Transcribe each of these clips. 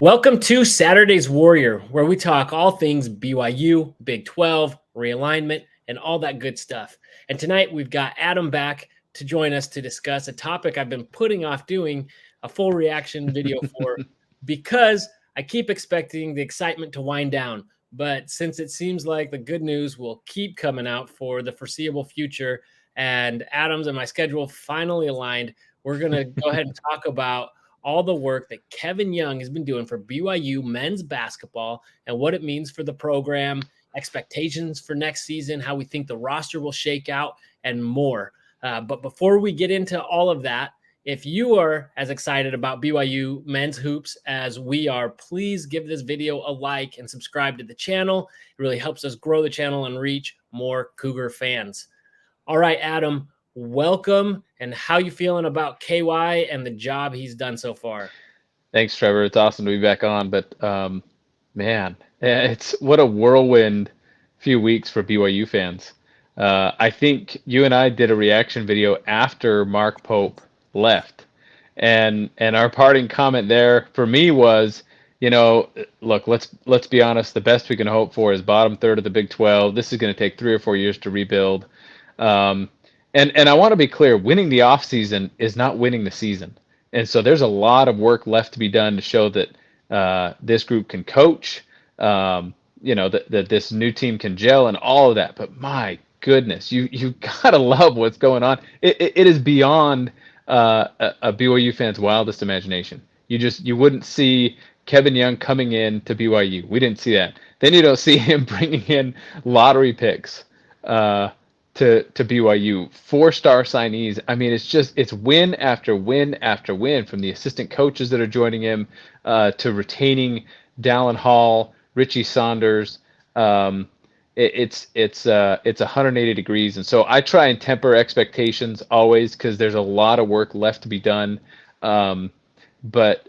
Welcome to Saturday's Warrior, where we talk all things BYU, Big 12, realignment, and all that good stuff. And tonight we've got Adam back to join us to discuss a topic I've been putting off doing a full reaction video for because I keep expecting the excitement to wind down. But since it seems like the good news will keep coming out for the foreseeable future, and Adams and my schedule finally aligned, we're going to go ahead and talk about all the work that Kevin Young has been doing for BYU men's basketball and what it means for the program, expectations for next season, how we think the roster will shake out, and more. But before we get into all of that, if you are as excited about BYU men's hoops as we are, please give this video a like and subscribe to the channel. It really helps us grow the channel and reach more Cougar fans. All right, Adam, welcome. And how you feeling about KY and the job he's done so far? Thanks, Trevor. It's awesome to be back on. But man, it's what a whirlwind few weeks for BYU fans. I think you and I did a reaction video after Mark Pope left, and our parting comment there for me was, look, let's be honest. The best we can hope for is bottom third of the Big 12. This is going to take 3 or 4 years to rebuild. And I want to be clear, winning the offseason is not winning the season. And so there's a lot of work left to be done to show that this group can coach, that this new team can gel and all of that. But my goodness, you've got to love what's going on. It is beyond a BYU fan's wildest imagination. You wouldn't see Kevin Young coming in to BYU. We didn't see that. Then you don't see him bringing in lottery picks. To BYU, 4-star signees. I mean, it's win after win after win from the assistant coaches that are joining him to retaining Dallin Hall, Richie Saunders. It's 180 degrees, and so I try and temper expectations always because there's a lot of work left to be done. But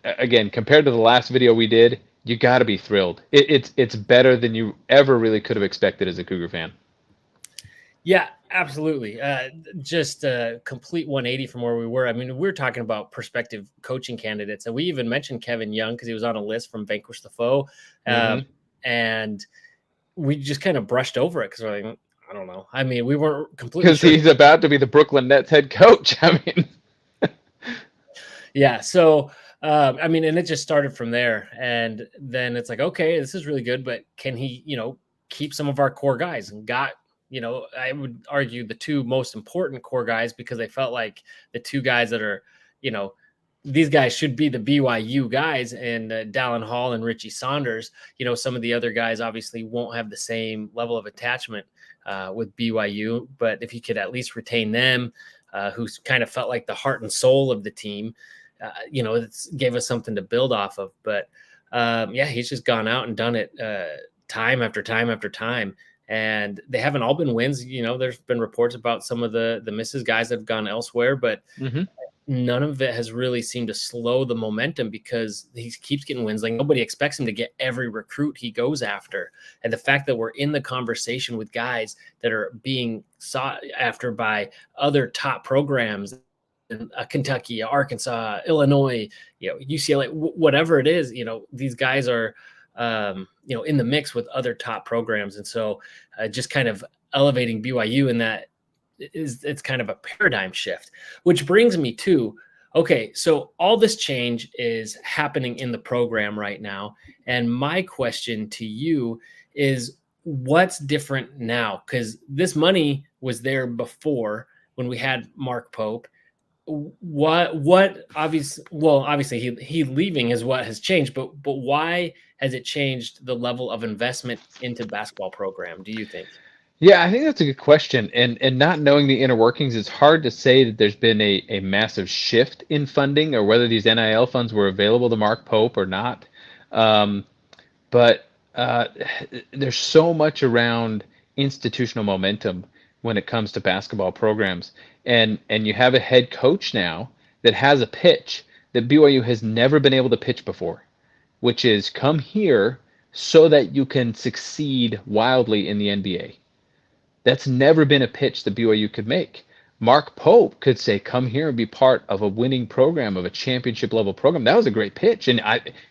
again, compared to the last video we did, you got to be thrilled. It's better than you ever really could have expected as a Cougar fan. Yeah, absolutely. Just a complete 180 from where we were. I mean, we were talking about prospective coaching candidates, and we even mentioned Kevin Young because he was on a list from Vanquish the Foe. And we just kind of brushed over it because we're like, I don't know. I mean, we weren't completely because he's about to be the Brooklyn Nets head coach. I mean, yeah. So, I mean, and it just started from there. And then it's like, okay, this is really good, but can he, keep some of our core guys? And I would argue the two most important core guys because I felt like the two guys that are, these guys should be the BYU guys and Dallin Hall and Richie Saunders. Some of the other guys obviously won't have the same level of attachment with BYU, but if you could at least retain them, who kind of felt like the heart and soul of the team, it gave us something to build off of. But he's just gone out and done it time after time after time. And they haven't all been wins. There's been reports about some of the misses guys that have gone elsewhere, but none of it has really seemed to slow the momentum because he keeps getting wins. Like nobody expects him to get every recruit he goes after. And the fact that we're in the conversation with guys that are being sought after by other top programs, Kentucky, Arkansas, Illinois, UCLA, whatever it is, these guys are in the mix with other top programs. And so just kind of elevating BYU in that it's kind of a paradigm shift, which brings me to, okay, so all this change is happening in the program right now. And my question to you is what's different now? Because this money was there before when we had Mark Pope. What obviously he leaving is what has changed, but why has it changed the level of investment into basketball program, do you think? Yeah, I think that's a good question. And not knowing the inner workings, it's hard to say that there's been a massive shift in funding or whether these NIL funds were available to Mark Pope or not. But there's so much around institutional momentum when it comes to basketball programs. And you have a head coach now that has a pitch that BYU has never been able to pitch before, which is come here so that you can succeed wildly in the NBA. That's never been a pitch that BYU could make. Mark Pope could say, "Come here and be part of a winning program, of a championship level program." That was a great pitch, and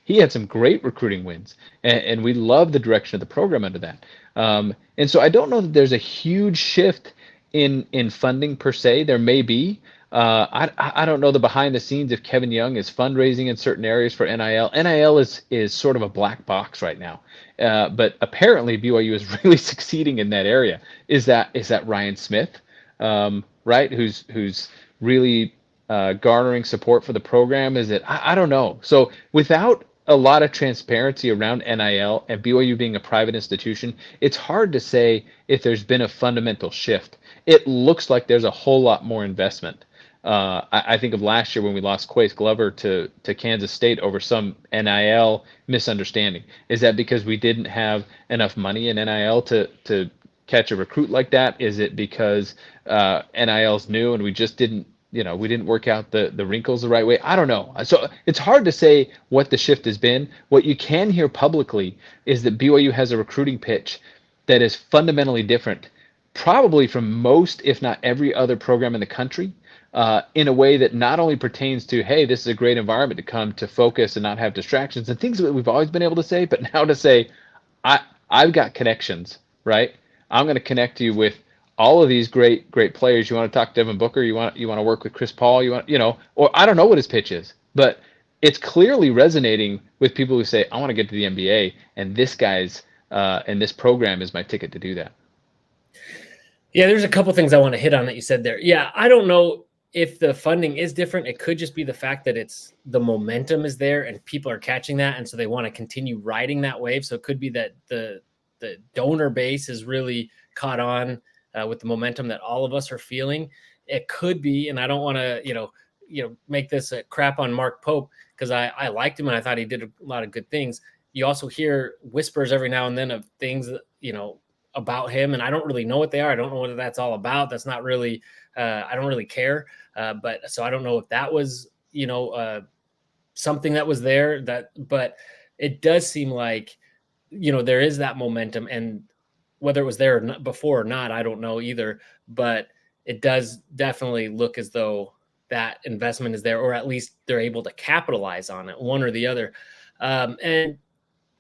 he had some great recruiting wins, and we love the direction of the program under that. And so I don't know that there's a huge shift in funding per se. There may be. I don't know the behind the scenes if Kevin Young is fundraising in certain areas for NIL. NIL is sort of a black box right now, but apparently BYU is really succeeding in that area. Is that Ryan Smith? Right? Who's really garnering support for the program? Is it? I don't know. So without a lot of transparency around NIL and BYU being a private institution, it's hard to say if there's been a fundamental shift. It looks like there's a whole lot more investment. I think of last year when we lost Quace Glover to Kansas State over some NIL misunderstanding. Is that because we didn't have enough money in NIL to catch a recruit like that? Is it because NIL's new and we just didn't, we didn't work out the wrinkles the right way? I don't know. So it's hard to say what the shift has been. What you can hear publicly is that BYU has a recruiting pitch that is fundamentally different, probably from most, if not every other program in the country, in a way that not only pertains to, hey, this is a great environment to come to focus and not have distractions and things that we've always been able to say, but now to say, I've got connections, right? I'm going to connect you with all of these great players. You want to talk to Devin Booker? You want to work with Chris Paul? Or I don't know what his pitch is, but it's clearly resonating with people who say, I want to get to the NBA, and this guy's and this program is my ticket to do that. Yeah, there's a couple things I want to hit on that you said there. Yeah, I don't know if the funding is different. It could just be the fact that it's the momentum is there and people are catching that, and so they want to continue riding that wave. So it could be that the donor base is really caught on with the momentum that all of us are feeling. It could be, and I don't want to make this a crap on Mark Pope because I liked him and I thought he did a lot of good things. You also hear whispers every now and then of things that, about him, and I don't really know what they are. I don't know what that's all about. That's not really, I don't really care. But so I don't know if that was, something that was there but it does seem like, there is that momentum, and whether it was there before or not, I don't know either, but it does definitely look as though that investment is there, or at least they're able to capitalize on it, one or the other. And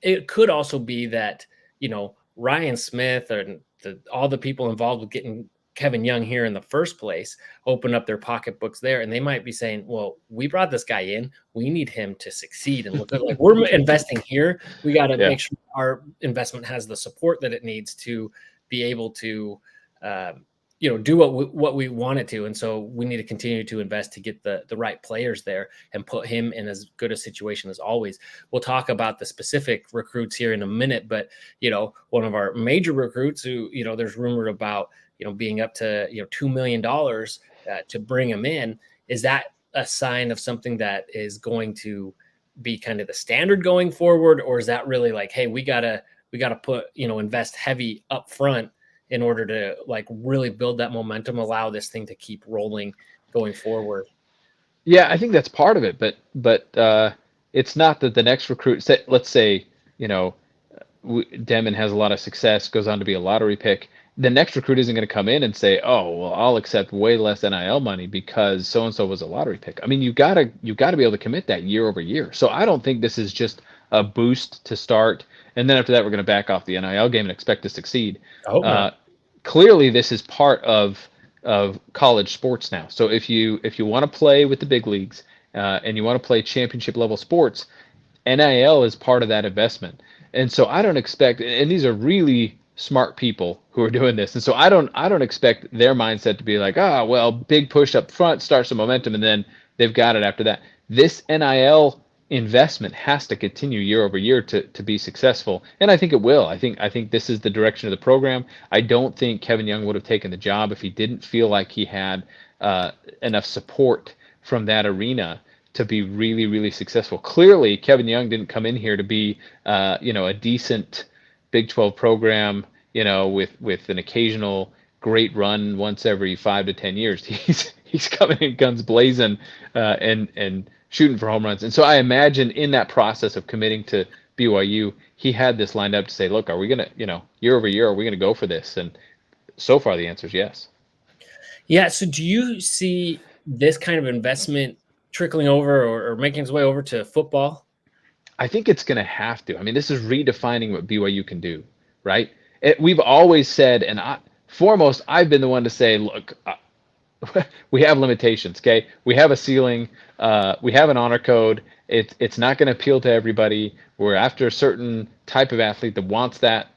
it could also be that, Ryan Smith and all the people involved with getting Kevin Young here in the first place open up their pocketbooks there, and they might be saying, well, we brought this guy in, we need him to succeed and look good. Like, we're investing here, we got to make sure our investment has the support that it needs to be able to do what we want it to. And so we need to continue to invest to get the right players there and put him in as good a situation as always. We'll talk about the specific recruits here in a minute, but, one of our major recruits who, there's rumored about, being up to, $2 million to bring him in. Is that a sign of something that is going to be kind of the standard going forward? Or is that really like, hey, we gotta put, invest heavy up front in order to really build that momentum, allow this thing to keep rolling going forward? Yeah, I think that's part of it, but it's not that the next recruit, let's say, Demin has a lot of success, goes on to be a lottery pick. The next recruit isn't going to come in and say, "Oh, well, I'll accept way less NIL money because so and so was a lottery pick." I mean, you gotta be able to commit that year over year. So I don't think this is just a boost to start, and then after that we're going to back off the NIL game and expect to succeed. I hope not. Clearly, this is part of college sports now. So if you want to play with the big leagues and you want to play championship level sports, NIL is part of that investment. And so I don't expect, and these are really smart people who are doing this, and so I don't expect their mindset to be like, well, big push up front, start some momentum, and then they've got it after that. This NIL investment has to continue year over year to be successful, and I think it will. I think this is the direction of the program. I don't think Kevin Young would have taken the job if he didn't feel like he had enough support from that arena to be really, really successful. Clearly, Kevin Young didn't come in here to be, a decent Big 12 program, with an occasional great run once every 5 to 10 years. He's coming in guns blazing and shooting for home runs. And so I imagine in that process of committing to BYU, he had this lined up to say, look, are we going to, year over year, are we going to go for this? And so far the answer is yes. Yeah. So do you see this kind of investment trickling over or making its way over to football? I think it's going to have to. I mean, this is redefining what BYU can do, right? We've always said, and foremost, I've been the one to say, look, we have limitations. Okay, we have a ceiling. We have an honor code. It's not going to appeal to everybody. We're after a certain type of athlete that wants that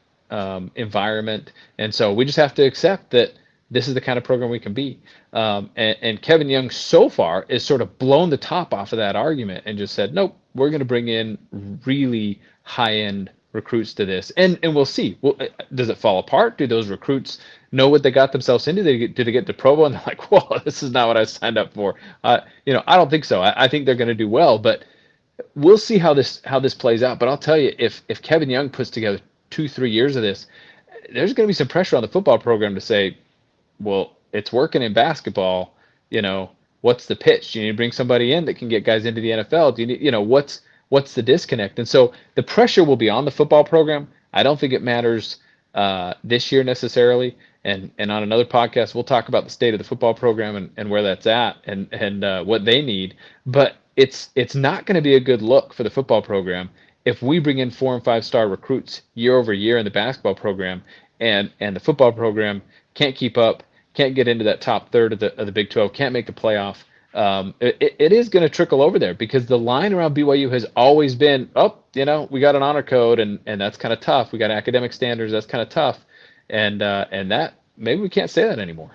environment, and so we just have to accept that this is the kind of program we can be. And Kevin Young so far is sort of blown the top off of that argument and just said, nope, we're going to bring in really high end recruits to this, and we'll see. Well, does it fall apart? Do those recruits know what they got themselves into? Did they get to Provo and they're like, whoa, this is not what I signed up for? I don't think so. I think they're going to do well, but we'll see how this plays out. But I'll tell you, if Kevin Young puts together 2-3 years of this, there's going to be some pressure on the football program to say, well, it's working in basketball. What's the pitch? Do you need to bring somebody in that can get guys into the NFL? Do you need, what's the disconnect? And so the pressure will be on the football program. I don't think it matters this year necessarily. And on another podcast, we'll talk about the state of the football program and where that's at and what they need. But it's not going to be a good look for the football program if we bring in 4 and 5 star recruits year over year in the basketball program, and the football program can't keep up, can't get into that top third of the Big 12, can't make the playoff. It is going to trickle over there because the line around BYU has always been, we got an honor code and that's kind of tough. We got academic standards, that's kind of tough, and that maybe we can't say that anymore.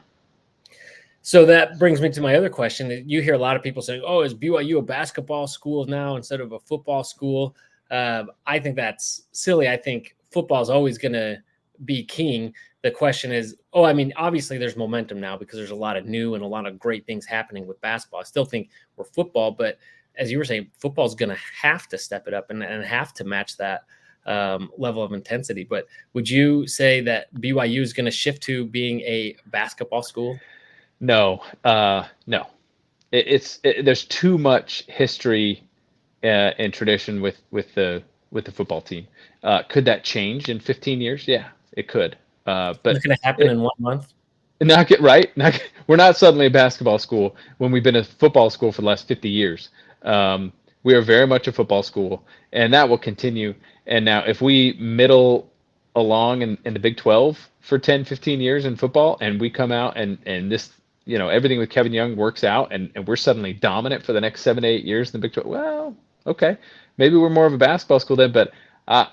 So that brings me to my other question. You hear a lot of people saying, "Oh, is BYU a basketball school now instead of a football school?" I think that's silly. I think football is always going to be king. The question is, obviously there's momentum now because there's a lot of new and a lot of great things happening with basketball. I still think we're football, but as you were saying, football is going to have to step it up and have to match that level of intensity. But would you say that BYU is going to shift to being a basketball school? No, no. There's too much history and tradition with the football team. Could that change in 15 years? Yeah, it could. But It's going to happen in 1 month. Not get right. We're not suddenly a basketball school when we've been a football school for the last 50 years. We are very much a football school, and that will continue. And now, if we middle along in the Big 12 for 10, 15 years in football, and we come out and this, everything with Kevin Young works out, and we're suddenly dominant for the next 7 to 8 years in the Big 12, well, okay, maybe we're more of a basketball school then, but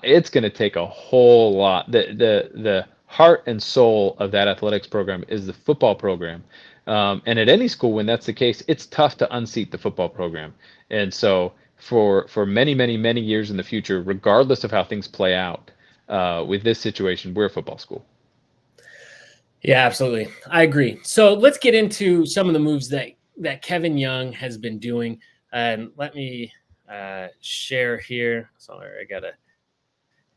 it's going to take a whole lot. The heart and soul of that athletics program is the football program. And at any school, when that's the case, it's tough to unseat the football program. And so for many, many, many years in the future, regardless of how things play out with this situation, we're a football school. Yeah, absolutely. I agree. So let's get into some of the moves that Kevin Young has been doing. And let me share here. Sorry, I got to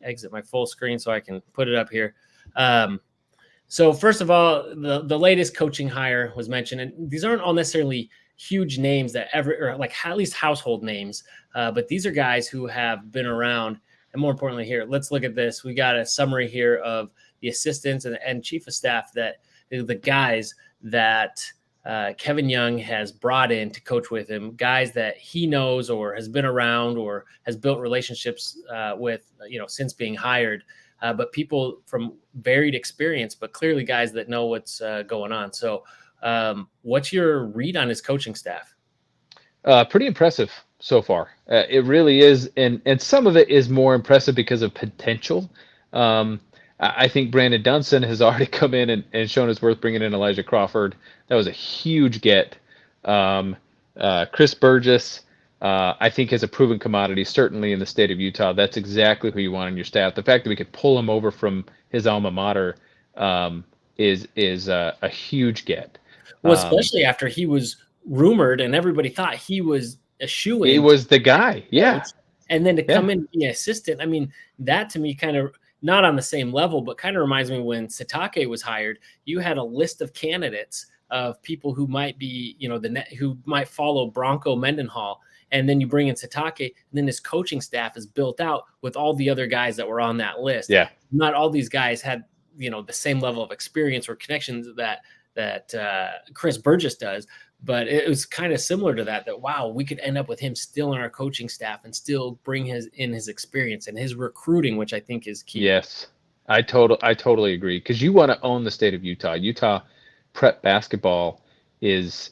exit my full screen so I can put it up here. So first of all, the latest coaching hire was mentioned, and these aren't all necessarily huge names that or like at least household names, but these are guys who have been around. And more importantly, here, let's look at this. We got a summary here of the assistants and chief of staff, that the guys that Kevin Young has brought in to coach with him, guys that he knows or has been around or has built relationships with, since being hired. But people from varied experience, but clearly guys that know what's going on. So what's your read on his coaching staff? Pretty impressive so far. It really is. And some of it is more impressive because of potential. I think Brandon Dunson has already come in and shown his worth, bringing in Elijah Crawford. That was a huge get. Chris Burgess, I think, is a proven commodity, certainly in the state of Utah. That's exactly who you want on your staff. The fact that we could pull him over from his alma mater is a huge get. Well, especially after he was rumored and everybody thought he was a shoo-in. He was the guy, yeah. And then to come in and be an assistant, I mean, that to me kind of not on the same level, but kind of reminds me when Satake was hired. You had a list of candidates of people who might be, who might follow Bronco Mendenhall. And then you bring in Satake, and then his coaching staff is built out with all the other guys that were on that list. Yeah. Not all these guys had, the same level of experience or connections that that Chris Burgess does. But it was kind of similar to that, wow, we could end up with him still on our coaching staff and still bring his experience and his recruiting, which I think is key. Yes, I totally agree because you want to own the state of Utah. Utah prep basketball is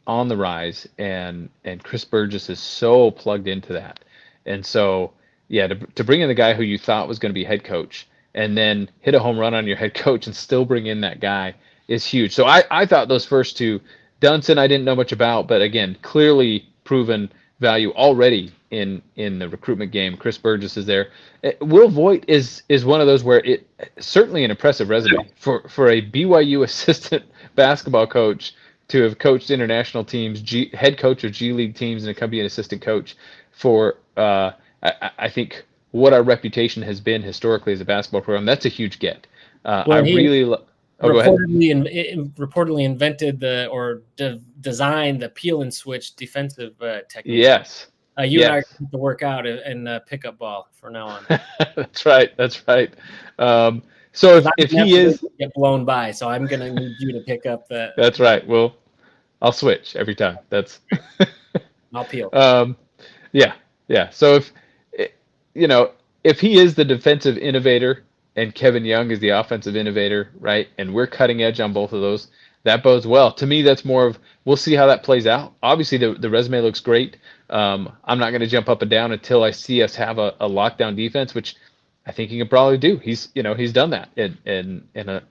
on the rise, and Chris Burgess is so plugged into that. And so, yeah, to bring in the guy who you thought was going to be head coach and then hit a home run on your head coach and still bring in that guy is huge. So I thought those first two, Dunson, I didn't know much about, but again, clearly proven value already in the recruitment game. Chris Burgess is there. Will Voigt is one of those where it certainly an impressive resume for a BYU assistant basketball coach to have coached international teams, head coach of G League teams, and come be an assistant coach for I think what our reputation has been historically as a basketball program. That's a huge get. I really. Oh, reportedly invented designed the peel and switch defensive technique. Yes. You and I are going to have to work out and pick up ball from now on. That's right. So if he is get blown by, so I'm going to need you to pick up the. That's right. Well, I'll switch every time. That's. I'll peel. Yeah. So if he is the defensive innovator and Kevin Young is the offensive innovator, right? And we're cutting edge on both of those. That bodes well. To me, that's more of we'll see how that plays out. Obviously, the resume looks great. I'm not going to jump up and down until I see us have a lockdown defense, which I think he can probably do. He's done that in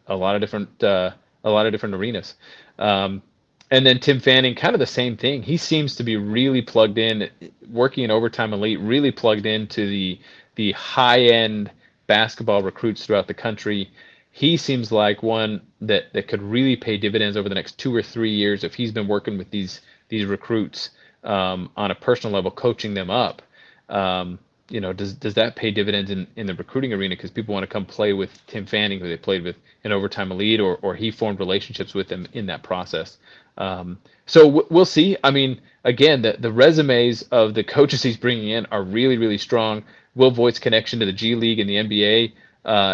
a lot of different arenas. And then Tim Fanning, kind of the same thing. He seems to be really plugged in, working in overtime elite, really plugged into the high end basketball recruits throughout the country. He seems like one that could really pay dividends over the next 2 or 3 years if he's been working with these recruits on a personal level, coaching them up. Does that pay dividends in the recruiting arena because people want to come play with Tim Fanning, who they played with in overtime elite, or he formed relationships with them in that process. So we'll see. I mean, again, the resumes of the coaches he's bringing in are really, really strong. Will Voigt's connection to the G League and the NBA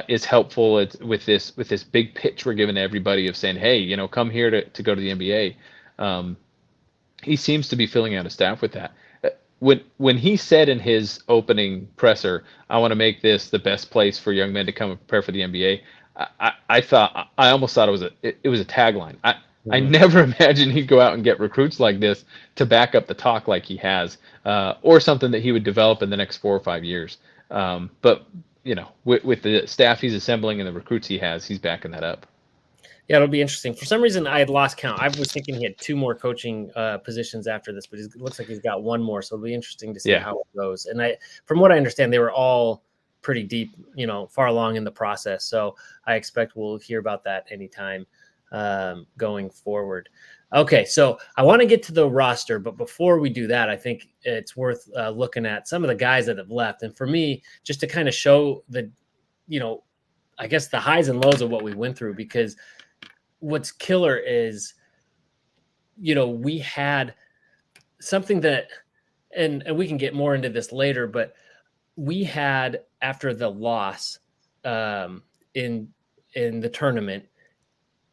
is helpful. With this big pitch we're giving to everybody of saying, hey, come here to go to the NBA. He seems to be filling out a staff with that. When he said in his opening presser, I want to make this the best place for young men to come and prepare for the NBA, I almost thought it was a tagline. I never imagined he'd go out and get recruits like this to back up the talk like he has, or something that he would develop in the next 4 or 5 years. But with the staff he's assembling and the recruits he has, he's backing that up. Yeah, it'll be interesting. For some reason, I had lost count. I was thinking he had 2 more coaching positions after this, but it looks like he's got 1 more. So it'll be interesting to see how it goes. And from what I understand, they were all pretty deep, far along in the process. So I expect we'll hear about that anytime going forward. Okay, so I want to get to the roster, but before we do that, I think it's worth looking at some of the guys that have left. And for me, just to kind of show I guess the highs and lows of what we went through, because what's killer is, we had something that, and we can get more into this later, but we had, after the loss in the tournament,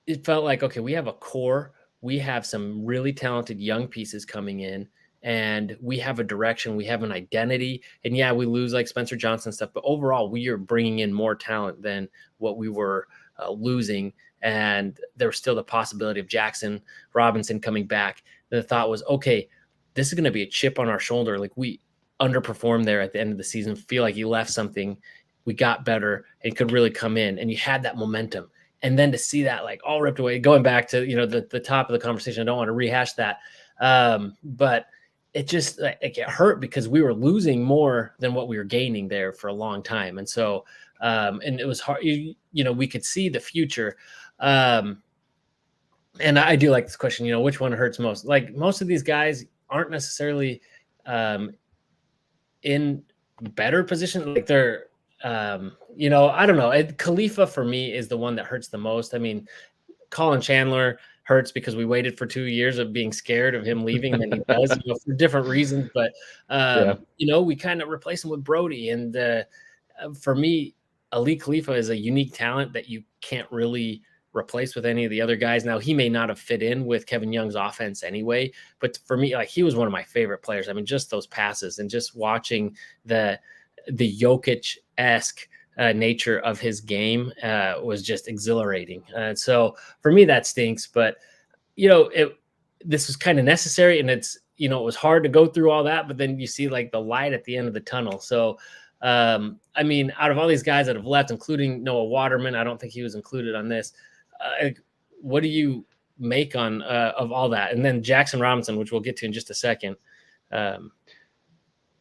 it felt like, okay, we have a core, we have some really talented young pieces coming in, and we have a direction, we have an identity. And yeah, we lose like Spencer Johnson stuff, but overall we are bringing in more talent than what we were losing. And there was still the possibility of Jackson Robinson coming back. The thought was, okay, this is going to be a chip on our shoulder. Like, we underperformed there at the end of the season, feel like you left something, we got better and could really come in, and you had that momentum. And then to see that like all ripped away, going back to, the top of the conversation, I don't want to rehash that. But it just it hurt because we were losing more than what we were gaining there for a long time. And so, and it was hard, we could see the future. And I do like this question, which one hurts most? Like, most of these guys aren't necessarily in better position. Like, they're, I don't know. Khalifa for me is the one that hurts the most. I mean, Colin Chandler hurts because we waited for 2 years of being scared of him leaving, and then he does, for different reasons. But, we kind of replace him with Brody. And for me, Ali Khalifa is a unique talent that you can't really replaced with any of the other guys. Now, he may not have fit in with Kevin Young's offense anyway, but for me, like, he was one of my favorite players. I mean, just those passes and just watching the Jokic-esque nature of his game was just exhilarating. So for me, that stinks. But this was kind of necessary, and it was hard to go through all that. But then you see like the light at the end of the tunnel. So I mean, out of all these guys that have left, including Noah Waterman, I don't think he was included on this. What do you make on of all that? And then Jackson Robinson, which we'll get to in just a second.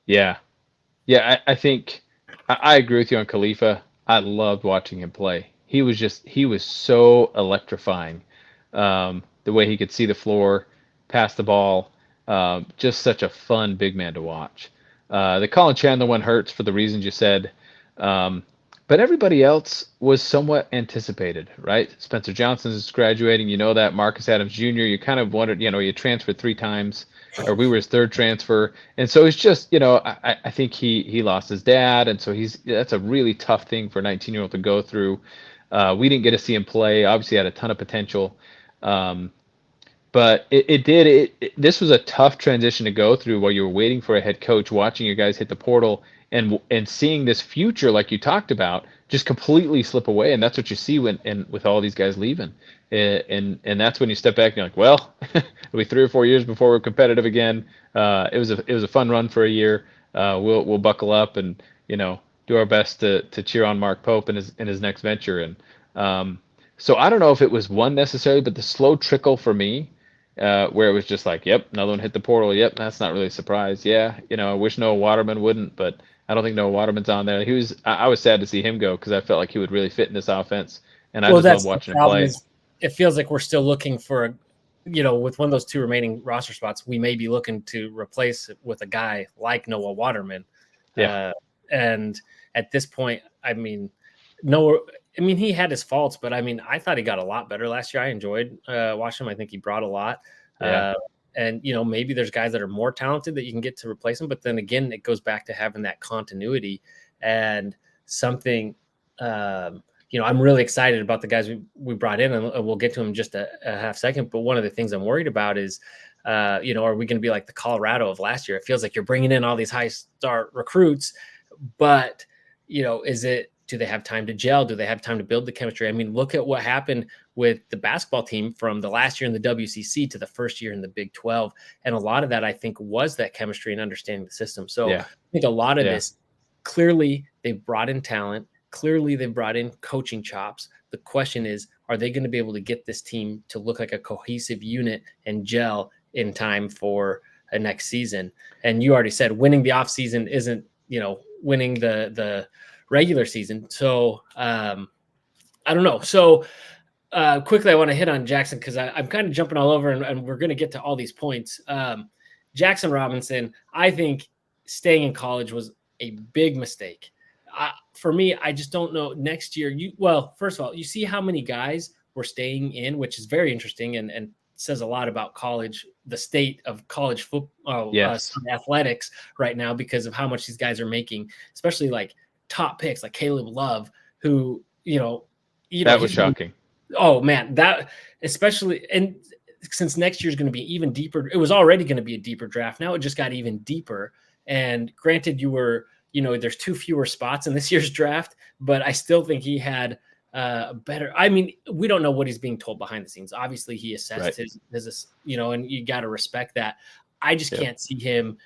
Yeah. I think I agree with you on Khalifa. I loved watching him play. He was so electrifying. The way he could see the floor, pass the ball, just such a fun big man to watch. The Colin Chandler one hurts for the reasons you said. But everybody else was somewhat anticipated, right? Spencer Johnson is graduating. You know that. Marcus Adams Jr., you kind of wondered, you transferred 3 times, or we were his 3rd transfer. And so it's just, I think he lost his dad. And so that's a really tough thing for a 19-year-old to go through. We didn't get to see him play. Obviously had a ton of potential. But this was a tough transition to go through while you were waiting for a head coach, watching your guys hit the portal and seeing this future, like you talked about, just completely slip away. And that's what you see with all these guys leaving. And that's when you step back and you're like, well, it'll be 3 or 4 years before we're competitive again. It was a fun run for a year. We'll buckle up and, do our best to cheer on Mark Pope in his next venture. And so I don't know if it was one necessarily, but the slow trickle for me, where it was just like, yep, another one hit the portal. Yep, that's not really a surprise. Yeah, I wish Noah Waterman wouldn't, but I don't think Noah Waterman's on there. I was sad to see him go because I felt like he would really fit in this offense, and I just love watching him play. It feels like we're still looking for with one of those 2 remaining roster spots, we may be looking to replace it with a guy like Noah Waterman. Yeah. And at this point, I mean, he had his faults, but I mean, I thought he got a lot better last year. I enjoyed watching him. I think he brought a lot. Yeah. And maybe there's guys that are more talented that you can get to replace him. But then again, it goes back to having that continuity and something. I'm really excited about the guys we brought in, and we'll get to them in just a half second. But one of the things I'm worried about is, are we going to be like the Colorado of last year? It feels like you're bringing in all these high star recruits, but do they have time to gel? Do they have time to build the chemistry? I mean, look at what happened with the basketball team from the last year in the WCC to the first year in the Big 12. And a lot of that, I think, was that chemistry and understanding the system. So I think a lot of this, clearly they've brought in talent. Clearly they've brought in coaching chops. The question is, are they going to be able to get this team to look like a cohesive unit and gel in time for a next season? And you already said winning the offseason isn't, winning the regular season. So I don't know. So quickly, I want to hit on Jackson because I'm kind of jumping all over, and we're going to get to all these points. Jackson Robinson, I think staying in college was a big mistake. For me, I just don't know. Next year, first of all, you see how many guys were staying in, which is very interesting and says a lot about college, the state of college football, athletics right now, because of how much these guys are making, especially like top picks like Caleb Love, who, that was shocking. Oh man, that especially, and since next year is going to be even deeper, it was already going to be a deeper draft. Now it just got even deeper. And granted, there's 2 fewer spots in this year's draft, but I still think he had better. I mean, we don't know what he's being told behind the scenes. Obviously, he assessed his, and you got to respect that. I just can't see him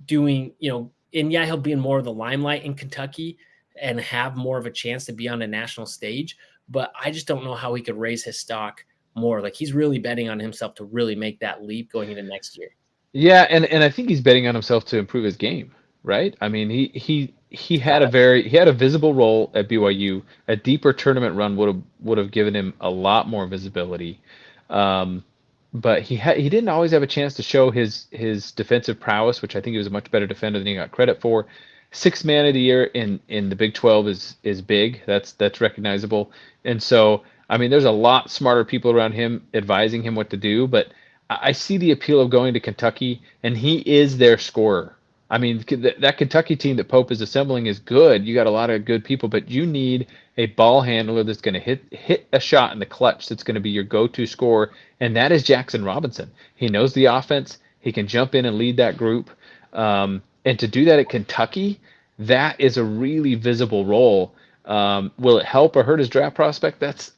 doing, and he'll be in more of the limelight in Kentucky and have more of a chance to be on a national stage. But I just don't know how he could raise his stock more. Like, he's really betting on himself to really make that leap going into next year. Yeah, and I think he's betting on himself to improve his game, right? I mean, he had a visible role at BYU. A deeper tournament run would have given him a lot more visibility. But he didn't always have a chance to show his defensive prowess, which I think he was a much better defender than he got credit for. 6th man of the year in the Big 12 is big. That's recognizable. And so, I mean, there's a lot smarter people around him advising him what to do, but I see the appeal of going to Kentucky, and he is their scorer. I mean, that Kentucky team that Pope is assembling is good. You got a lot of good people, but you need a ball handler that's going to hit a shot in the clutch that's going to be your go-to scorer, and that is Jackson Robinson. He knows the offense. He can jump in and lead that group. And to do that at Kentucky, that is a really visible role. Will it help or hurt his draft prospect? That's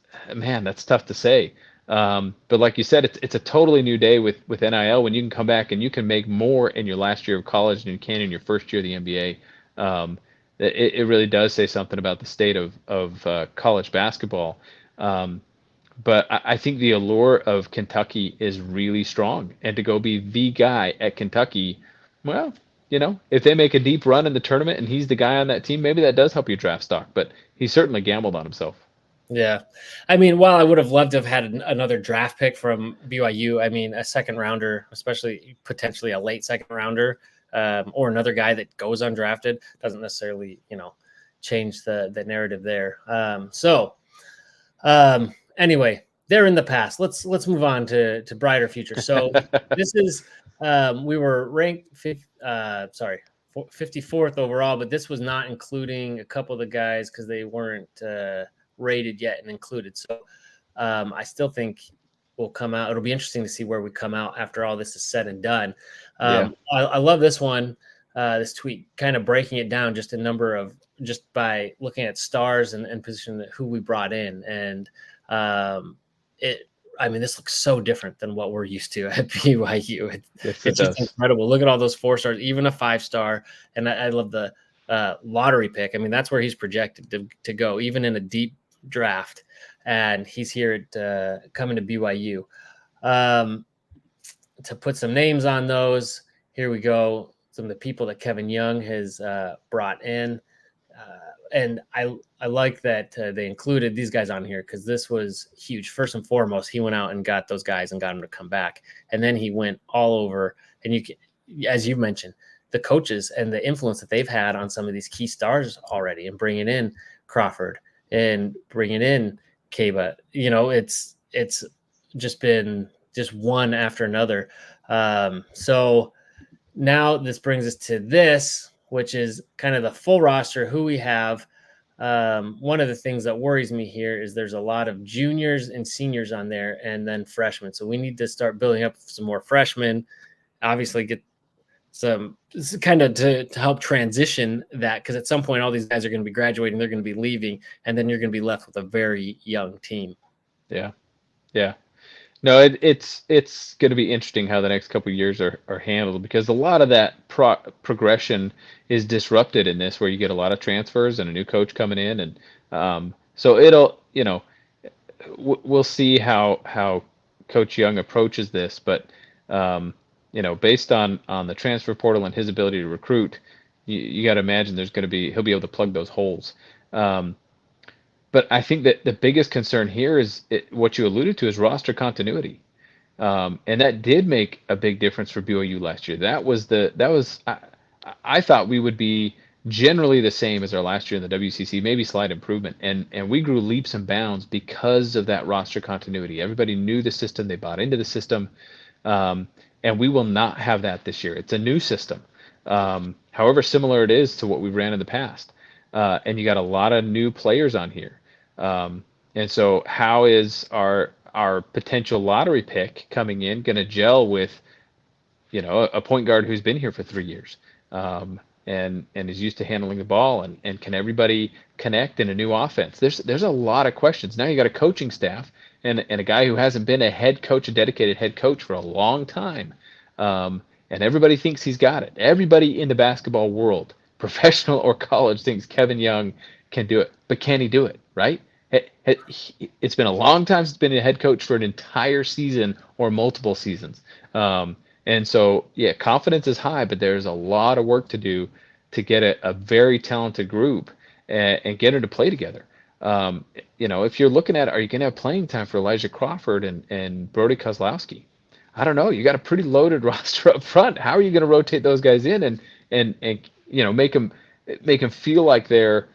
tough to say. But like you said, it's a totally new day with NIL when you can come back and you can make more in your last year of college than you can in your first year of the NBA. It really does say something about the state of college basketball. But I think the allure of Kentucky is really strong, and to go be the guy at Kentucky, well, if they make a deep run in the tournament and he's the guy on that team, maybe that does help your draft stock. But he certainly gambled on himself. Yeah. I mean, while I would have loved to have had another draft pick from BYU, I mean, a second rounder, especially potentially a late second rounder, or another guy that goes undrafted, doesn't necessarily, change the narrative there. Anyway, they're in the past. Let's move on to brighter future. So this is we were ranked 54th overall, but this was not including a couple of the guys because they weren't rated yet and included. So I still think we'll come out. It'll be interesting to see where we come out after all this is said and done. Yeah. I love this one, this tweet, kind of breaking it down just a number of just by looking at stars and position who we brought in. And this looks so different than what we're used to at BYU. Yes, It's just incredible. Look at all those 4 stars, even a 5-star. And I love the lottery pick. I mean, that's where he's projected to go, even in a deep draft. And he's here at coming to BYU. To put some names on those, here we go. Some of the people that Kevin Young has brought in. And I like that they included these guys on here because this was huge. First and foremost, he went out and got those guys and got them to come back. And then he went all over. And you can, as you mentioned, the coaches and the influence that they've had on some of these key stars already, and bringing in Crawford and bringing in Keba. It's just been just one after another. So now this brings us to this, which is kind of the full roster, who we have. One of the things that worries me here is there's a lot of juniors and seniors on there and then freshmen. So we need to start building up some more freshmen, obviously get some kind of to help transition that, because at some point all these guys are going to be graduating, they're going to be leaving, and then you're going to be left with a very young team. Yeah. No, it's going to be interesting how the next couple of years are handled, because a lot of that progression is disrupted in this, where you get a lot of transfers and a new coach coming in, and so it'll we'll see how Coach Young approaches this, but based on the transfer portal and his ability to recruit, you got to imagine he'll be able to plug those holes. But I think that the biggest concern here is what you alluded to, is roster continuity, and that did make a big difference for BYU last year. I thought we would be generally the same as our last year in the WCC, maybe slight improvement, and we grew leaps and bounds because of that roster continuity. Everybody knew the system, they bought into the system, and we will not have that this year. It's a new system, however similar it is to what we ran in the past. And you got a lot of new players on here. And so how is our potential lottery pick coming in going to gel with, a point guard who's been here for 3 years, and is used to handling the ball, and can everybody connect in a new offense? There's a lot of questions. Now you got a coaching staff and a guy who hasn't been a head coach, a dedicated head coach, for a long time. And everybody thinks he's got it. Everybody in the basketball world, professional or college, thinks Kevin Young can do it. But can he do it, right? It's been a long time since he's been a head coach for an entire season or multiple seasons. And so, yeah, confidence is high, but there's a lot of work to do to get a very talented group and get her to play together. If you're looking at, are you going to have playing time for Elijah Crawford and Brody Kozlowski? I don't know. You got a pretty loaded roster up front. How are you going to rotate those guys in and make them feel like they're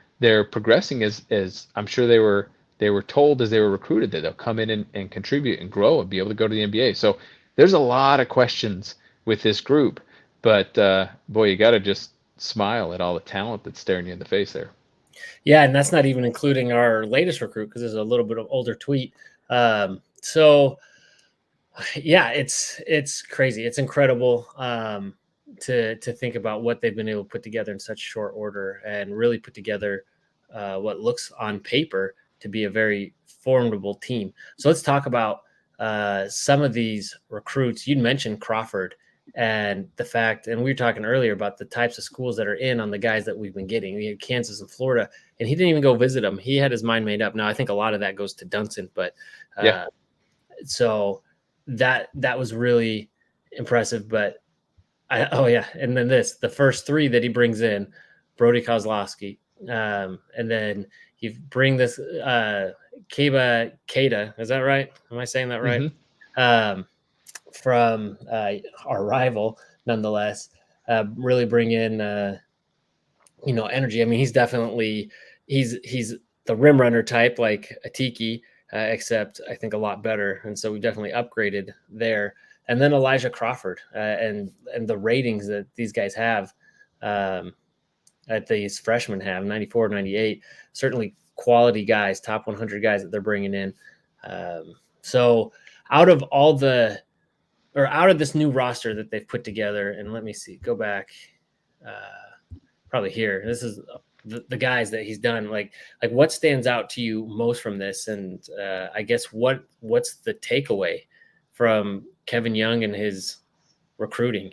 progressing as I'm sure they were told as they were recruited, that they'll come in and contribute and grow and be able to go to the NBA. So there's a lot of questions with this group, but boy, you got to just smile at all the talent that's staring you in the face there. Yeah, and that's not even including our latest recruit because there's a little bit of older tweet. So yeah, it's crazy. It's incredible to think about what they've been able to put together in such short order and really put together what looks on paper to be a very formidable team. So let's talk about some of these recruits. You mentioned Crawford and the fact, and we were talking earlier about the types of schools that are in on the guys that we've been getting. We had Kansas and Florida, and he didn't even go visit them. He had his mind made up. Now I think a lot of that goes to Dunson, but Yeah. so that was really impressive. But oh yeah, and then the first three that he brings in, Brody Kozlowski, and then you bring this Keita, is that right? Am I saying that right? Hmm. Um, from our rival, nonetheless, really bring in energy. I mean, he's the rim runner type like a Tiki, except I think a lot better. And so we definitely upgraded there. And then Elijah Crawford and the ratings that these guys have, um, that these freshmen have 94, 98, certainly quality guys, top 100 guys that they're bringing in. So out of all the or out of this new roster that they've put together, and let me see, go back. Probably here. This is the guys that he's done. Like what stands out to you most from this, and I guess what's the takeaway from Kevin Young and his recruiting?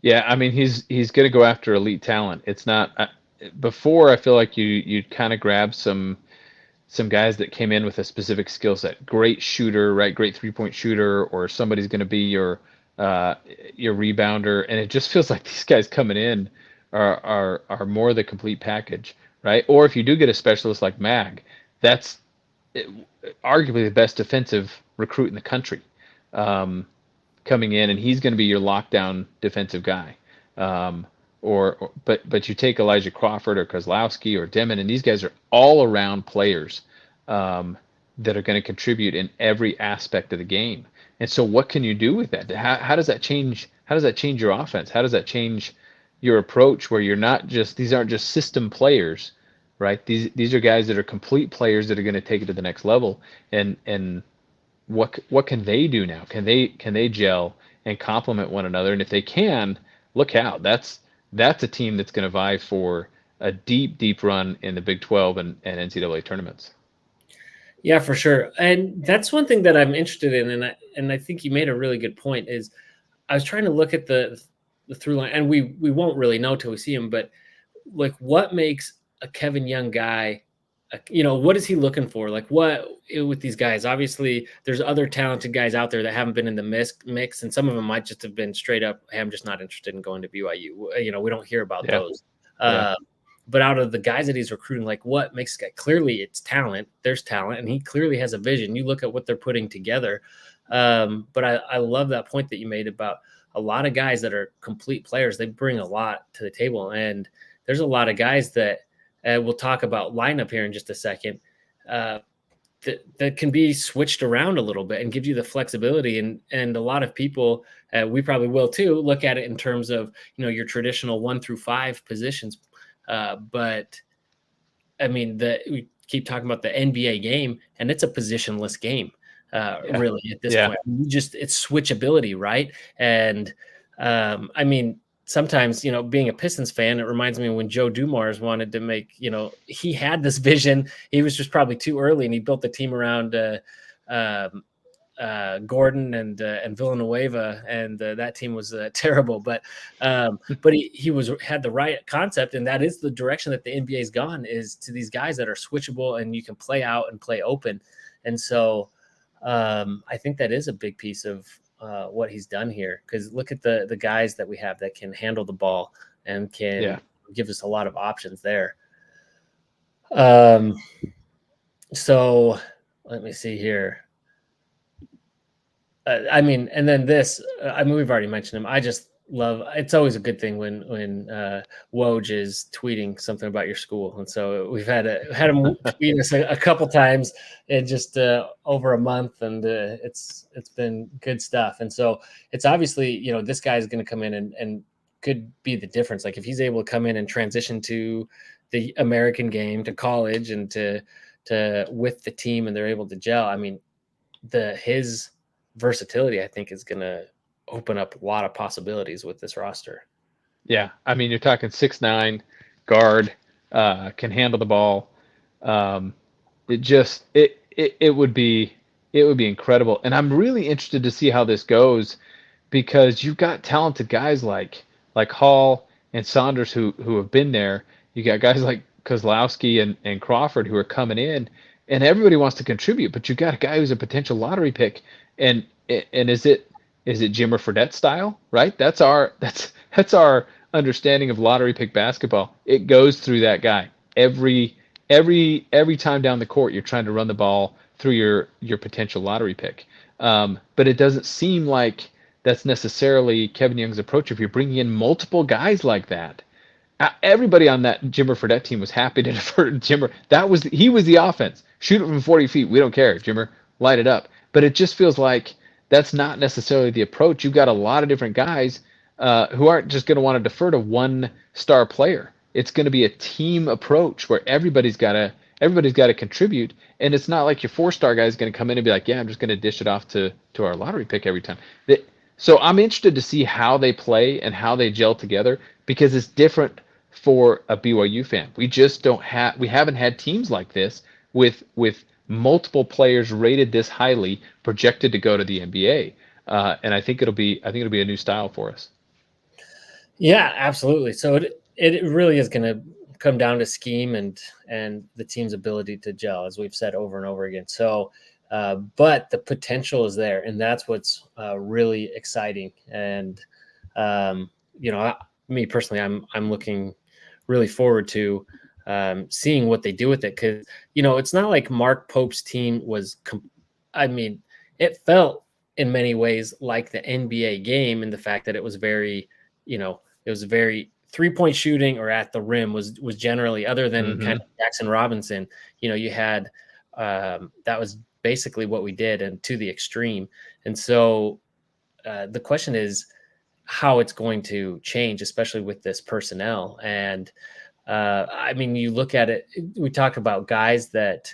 Yeah, I mean he's going to go after elite talent. It's not before. I feel like you'd kind of grab some guys that came in with a specific skill set. Great shooter, right? Great 3-point shooter, or somebody's going to be uh, your rebounder, and it just feels like these guys coming in are more the complete package, right? Or if you do get a specialist like Mag, that's it, arguably the best defensive recruit in the country. Um, Coming in, and he's going to be your lockdown defensive guy. Um, but you take Elijah Crawford or Kozlowski or Demin, and these guys are all around players that are going to contribute in every aspect of the game. And so, what can you do with that? How does that change? How does that change your offense? How does that change your approach? Where you're not just these aren't just system players, right? These are guys that are complete players that are going to take it to the next level. And what can they do now? Can they gel and complement one another? And if they can, look out. That's a team that's going to vie for a deep run in the Big 12 and NCAA tournaments. Yeah, for sure. And that's one thing that I'm interested in, and I think you made a really good point. Is I was trying to look at the through line, and we won't really know till we see him, but like what makes a Kevin Young guy, what is he looking for? Like what with these guys? Obviously, there's other talented guys out there that haven't been in the mix, and some of them might just have been straight up, hey, I'm just not interested in going to BYU. We don't hear about Yeah, those. yeah, Uh, but out of the guys that he's recruiting, like what makes this guy? Clearly, it's talent. There's talent, and he clearly has a vision. You look at what they're putting together. But I love that point that you made about a lot of guys that are complete players. They bring a lot to the table, and there's a lot of guys that we'll talk about lineup here in just a second. That can be switched around a little bit and give you the flexibility. And a lot of people, we probably will too, look at it in terms of your traditional 1 through 5 positions. But I mean, we keep talking about the NBA game, and it's a positionless game, yeah, really at this yeah, point. It's switchability, right? And I mean, sometimes being a Pistons fan, it reminds me when Joe Dumars wanted to make, he had this vision. He was just probably too early, and he built the team around um, Gordon and Villanueva, and that team was terrible. But he had the right concept, and that is the direction that the NBA's gone, is to these guys that are switchable and you can play out and play open. And so I think that is a big piece of what he's done here, because look at the guys that we have that can handle the ball and yeah. can give us a lot of options there. Um, so let me see here. I mean, and then this. I mean, we've already mentioned him. I just love. It's always a good thing when Woj is tweeting something about your school, and so we've had him tweet us a couple times in just over a month, and it's been good stuff. And so it's obviously this guy is going to come in and could be the difference. Like if he's able to come in and transition to the American game to college and to with the team, and they're able to gel. I mean, his versatility, I think, is going to open up a lot of possibilities with this roster. Yeah, I mean, you're talking 6'9", guard, can handle the ball. Um, it would be incredible, and I'm really interested to see how this goes because you've got talented guys like Hall and Saunders who have been there. You got guys like Kozlowski and Crawford who are coming in, and everybody wants to contribute, but you've got a guy who's a potential lottery pick, and is it Jimmer Fredette style, right? That's our understanding of lottery pick basketball. It goes through that guy every time down the court. You're trying to run the ball through your potential lottery pick, but it doesn't seem like that's necessarily Kevin Young's approach. If you're bringing in multiple guys like that, everybody on that Jimmer Fredette team was happy to defer to Jimmer. He was the offense. Shoot it from 40 feet. We don't care, Jimmer. Light it up. But it just feels like that's not necessarily the approach. You've got a lot of different guys who aren't just going to want to defer to one star player. It's going to be a team approach where everybody's got to contribute, and it's not like your 4-star guy is going to come in and be like, yeah, I'm just going to dish it off to our lottery pick every time. So I'm interested to see how they play and how they gel together because it's different for a BYU fan. We haven't had teams like this with multiple players rated this highly, projected to go to the NBA, and I think it'll be a new style for us. Yeah, absolutely. So it really is going to come down to scheme and the team's ability to gel, as we've said over and over again. So, but the potential is there, and that's what's really exciting. And me personally, I'm looking really forward to seeing what they do with it, because it's not like Mark Pope's team was. It felt in many ways like the NBA game in the fact that it was very, very 3-point shooting or at the rim was generally, other than kind of Jackson Robinson. You had that was basically what we did, and to the extreme. And so the question is how it's going to change, especially with this personnel. And you look at it, we talk about guys that,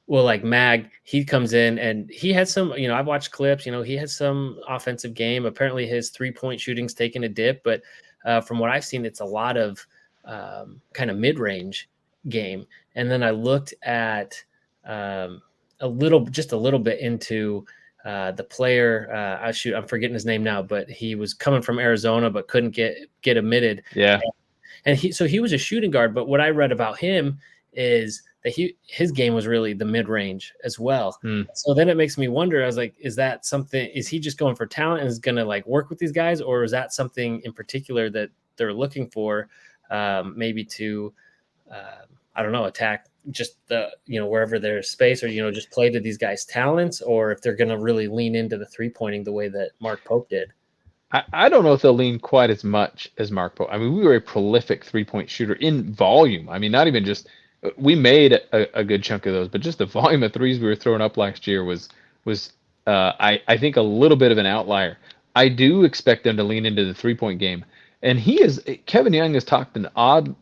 like Mag, he comes in and he had some, I've watched clips, he has some offensive game. Apparently his 3-point shooting's taken a dip, but from what I've seen, it's a lot of kind of mid-range game. And then I looked at a little bit into the player. I'm forgetting his name now, but he was coming from Arizona, but couldn't get admitted. Yeah. And he was a shooting guard, but what I read about him is that his game was really the mid-range as well. So then it makes me wonder, I was like, is he just going for talent and is going to like work with these guys, or is that something in particular that they're looking for, maybe to, I don't know, attack just the, wherever there's space, or, just play to these guys' talents, or if they're going to really lean into the 3-pointing the way that Mark Pope did. I don't know if they'll lean quite as much as Mark Pope. We were a prolific 3-point shooter in volume. Not even just, we made a good chunk of those, but just the volume of threes we were throwing up last year was I think a little bit of an outlier. I do expect them to lean into the 3-point game, and Kevin Young has talked an oddly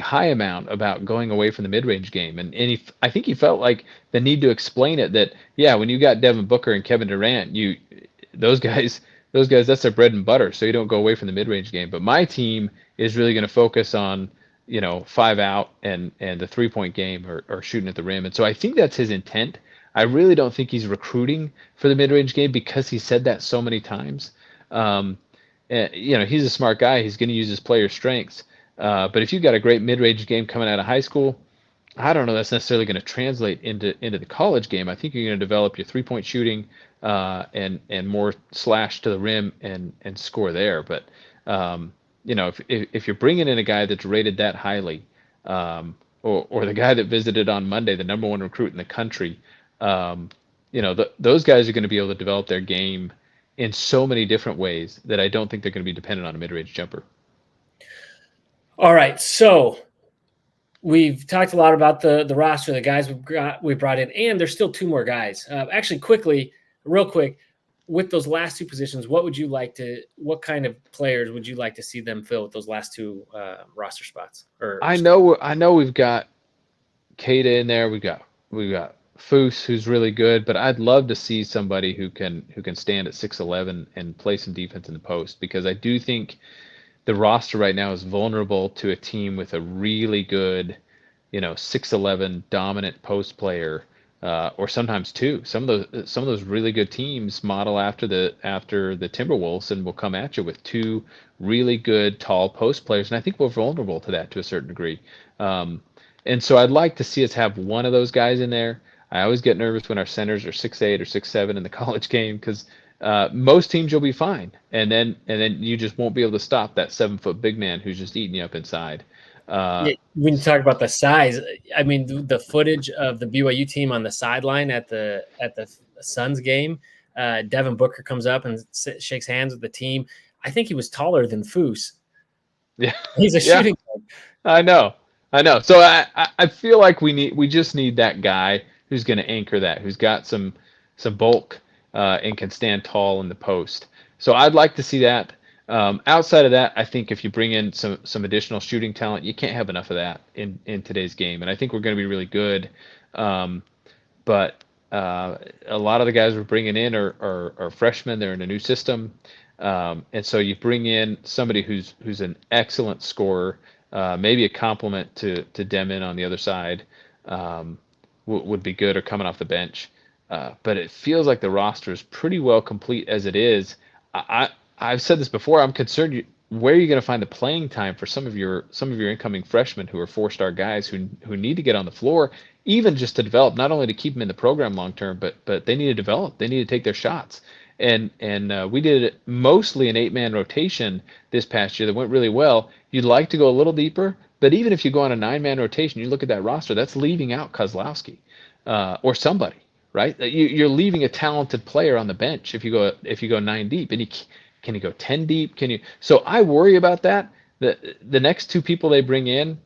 high amount about going away from the mid-range game, and I think he felt like the need to explain it, that when you got Devin Booker and Kevin Durant, those guys, that's their bread and butter, so you don't go away from the mid-range game. But my team is really going to focus on 5 out and the 3-point game, or shooting at the rim. And so I think that's his intent. I really don't think he's recruiting for the mid-range game because he said that so many times. And, he's a smart guy. He's going to use his players' strengths. But if you've got a great mid-range game coming out of high school, I don't know that's necessarily going to translate into the college game. I think you're going to develop your 3-point shooting and more slash to the rim and score there. But if you're bringing in a guy that's rated that highly, or the guy that visited on Monday, the number 1 recruit in the country, those guys are going to be able to develop their game in so many different ways that I don't think they're going to be dependent on a mid-range jumper. All right, so we've talked a lot about the roster, the guys we brought in, and there's still 2 more guys. Actually, real quick, with those last two positions, what kind of players would you like to see them fill with those last two roster spots? Or I know we've got Keita in there. We got Foose, who's really good, but I'd love to see somebody who can stand at 6'11" and play some defense in the post, because I do think the roster right now is vulnerable to a team with a really good, 6'11" dominant post player, or sometimes two. Some of those really good teams model after the Timberwolves and will come at you with two really good tall post players, and I think we're vulnerable to that to a certain degree. Um, and so I'd like to see us have one of those guys in there. I always get nervous when our centers are 6'8" or 6'7" in the college game, because most teams you'll be fine, and then you just won't be able to stop that 7 foot big man who's just eating you up inside. Uh, yeah, when you talk about the size, I mean the footage of the BYU team on the sideline at the Suns game, Devin Booker comes up and shakes hands with the team. I think he was taller than Foose. yeah, He's a yeah, shooting. I know, I know. So I feel like we just need that guy who's going to anchor that, who's got some bulk, and can stand tall in the post. So I'd like to see that. Outside of that, I think if you bring in some additional shooting talent, you can't have enough of that in today's game, and I think we're going to be really good. Um, but a lot of the guys we're bringing in are freshmen. They're in a new system, and so you bring in somebody who's an excellent scorer, maybe a complement to Demin on the other side, would be good, or coming off the bench. But it feels like the roster is pretty well complete as it is. I've said this before. I'm concerned. Where are you going to find the playing time for some of your incoming freshmen who are 4-star guys who need to get on the floor, even just to develop, not only to keep them in the program long term, but they need to develop. They need to take their shots. And we did it mostly an 8-man rotation this past year that went really well. You'd like to go a little deeper, but even if you go on a 9-man rotation, you look at that roster, that's leaving out Kozlowski, or somebody, right? You're leaving a talented player on the bench if you go 9 deep, and can you go 10 deep? Can you? So I worry about that. The next two people they bring in,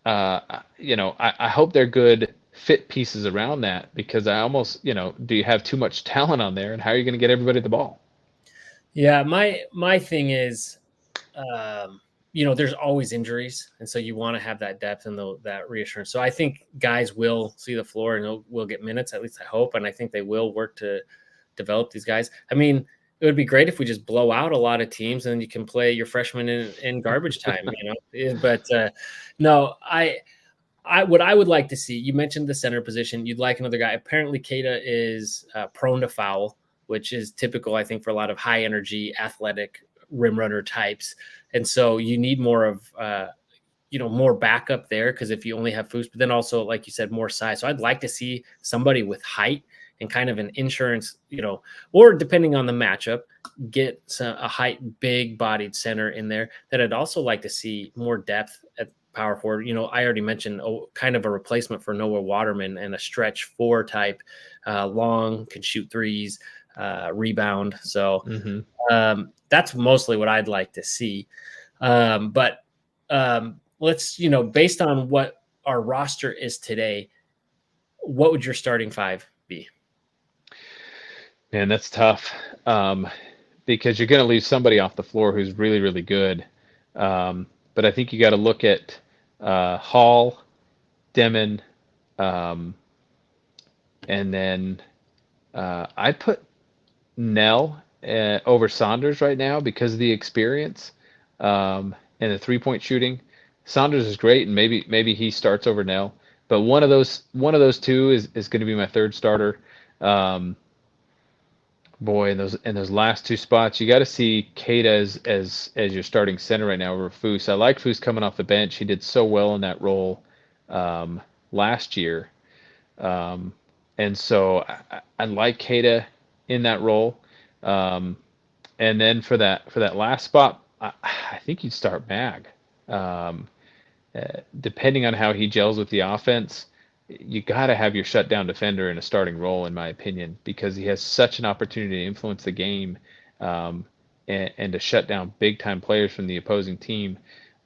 I hope they're good fit pieces around that, because I almost, do you have too much talent on there, and how are you going to get everybody the ball? Yeah, my thing is, um, there's always injuries, and so you want to have that depth and that reassurance. So I think guys will see the floor and will get minutes. At least I hope, and I think they will work to develop these guys. I mean, it would be great if we just blow out a lot of teams and you can play your freshmen in garbage time. But no, what I would like to see, you mentioned the center position. You'd like another guy. Apparently, Keita is prone to foul, which is typical, I think, for a lot of high energy, athletic rim runner types. And so you need more of, more backup there, because if you only have Foos, but then also, like you said, more size. So I'd like to see somebody with height and kind of an insurance, or depending on the matchup, get a height, big bodied center in there. That I'd also like to see more depth at power forward. I already mentioned kind of a replacement for Noah Waterman, and a stretch 4 type, long, can shoot threes, rebound. So Hmm. that's mostly what I'd like to see. But let's, based on what our roster is today, what would your starting 5 be? Man, that's tough, because you're going to leave somebody off the floor who's really, really good. But I think you got to look at Hall, Demin, um, and then I put Nell over Saunders right now because of the experience, and the 3-point shooting. Saunders is great, and maybe he starts over Nell, but one of those two is going to be my third starter. Um, Boy, in those last two spots, you got to see Keita as your starting center right now over Foose. I like Foose coming off the bench. He did so well in that role, um, last year. Um, and so I like Keita in that role. Um, and then for that last spot, I think you'd start Mag. Um, Depending on how he gels with the offense, you got to have your shutdown defender in a starting role, in my opinion, because he has such an opportunity to influence the game, um, and to shut down big time players from the opposing team.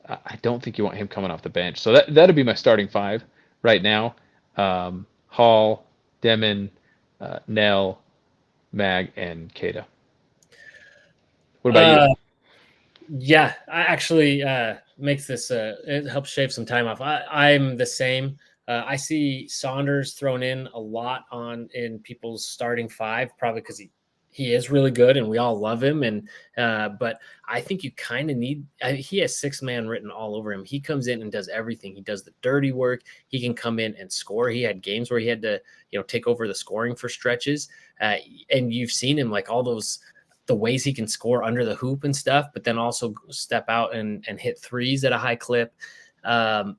I don't think you want him coming off the bench. So that'd be my starting 5 right now. Hall, Demin, Nell, Mag, and Keita. What about you? Uh, yeah, I actually makes this it helps shave some time off. I'm the same. I see Saunders thrown in a lot in people's starting five, probably because he is really good and we all love him. And but I think you kind of need. He has 6-man written all over him. He comes in and does everything. He does the dirty work. He can come in and score. He had games where he had to take over the scoring for stretches, and you've seen him like all those the ways he can score under the hoop and stuff, but then also step out and hit threes at a high clip.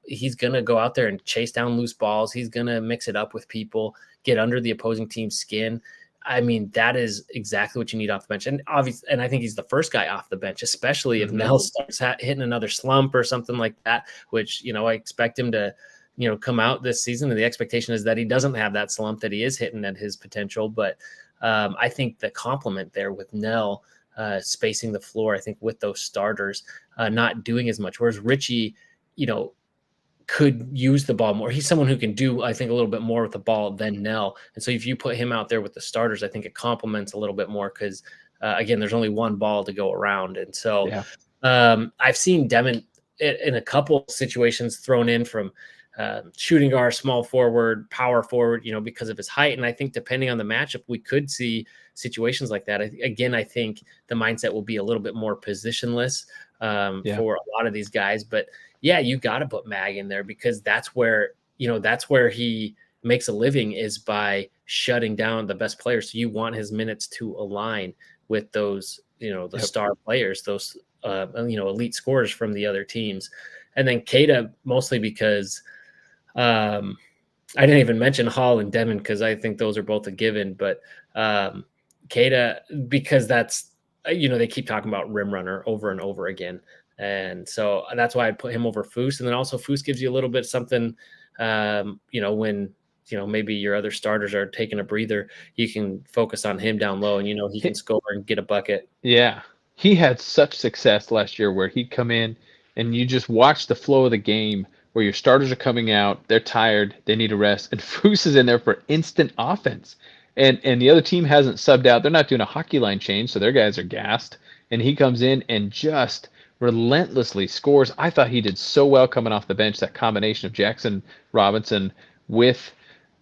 He's going to go out there and chase down loose balls. He's going to mix it up with people, get under the opposing team's skin. I mean, that is exactly what you need off the bench. And obviously, and I think he's the first guy off the bench, especially if Nell starts hitting another slump or something like that, which, I expect him to, come out this season. And the expectation is that he doesn't have that slump, that he is hitting at his potential. But I think the complement there with Nell spacing the floor, I think with those starters not doing as much, whereas Richie, could use the ball more. He's someone who can do, I think, a little bit more with the ball than Nell. And so if you put him out there with the starters, I think it complements a little bit more because, again, there's only one ball to go around. And so I've seen Demin in a couple situations thrown in from shooting guard, small forward, power forward, because of his height. And I think depending on the matchup, we could see situations like that. Again, I think the mindset will be a little bit more positionless for a lot of these guys. But yeah, you got to put Mag in there because that's where he makes a living, is by shutting down the best players. So you want his minutes to align with those, the star players, those, elite scorers from the other teams. And then Keita, mostly because I didn't even mention Hall and Demin because I think those are both a given. But Keita, because that's, they keep talking about rim runner over and over again. And so that's why I put him over Foose. And then also Foose gives you a little bit something, when, maybe your other starters are taking a breather, you can focus on him down low and, he can score and get a bucket. Yeah. He had such success last year where he'd come in and you just watch the flow of the game where your starters are coming out, they're tired, they need a rest, and Foose is in there for instant offense. And the other team hasn't subbed out. They're not doing a hockey line change, so their guys are gassed. And he comes in and just relentlessly scores. I thought he did so well coming off the bench, that combination of Jackson Robinson with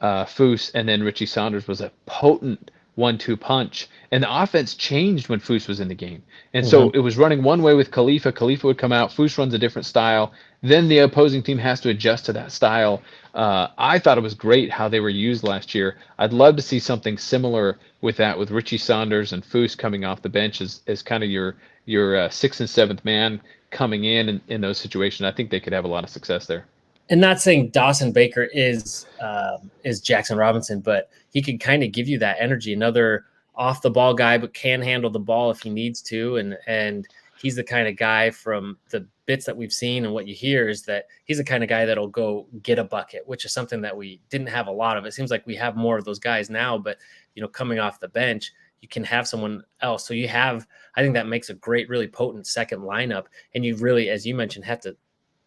Foose, and then Richie Saunders was a potent 1-2 punch. And the offense changed when Foose was in the game. And so it was running one way with Khalifa. Khalifa would come out. Foose runs a different style. Then the opposing team has to adjust to that style. I thought it was great how they were used last year. I'd love to see something similar with that, with Richie Saunders and Foose coming off the bench as kind of your 6th and 7th man coming in those situations. I think they could have a lot of success there. And not saying Dawson Baker is Jackson Robinson, but he could kind of give you that energy, another off the ball guy, but can handle the ball if he needs to. And he's the kind of guy, from the bits that we've seen and what you hear, is that he's the kind of guy that'll go get a bucket, which is something that we didn't have a lot of. It seems like we have more of those guys now, but coming off the bench, you can have someone else. So I think that makes a great, really potent second lineup. And you really, as you mentioned, have to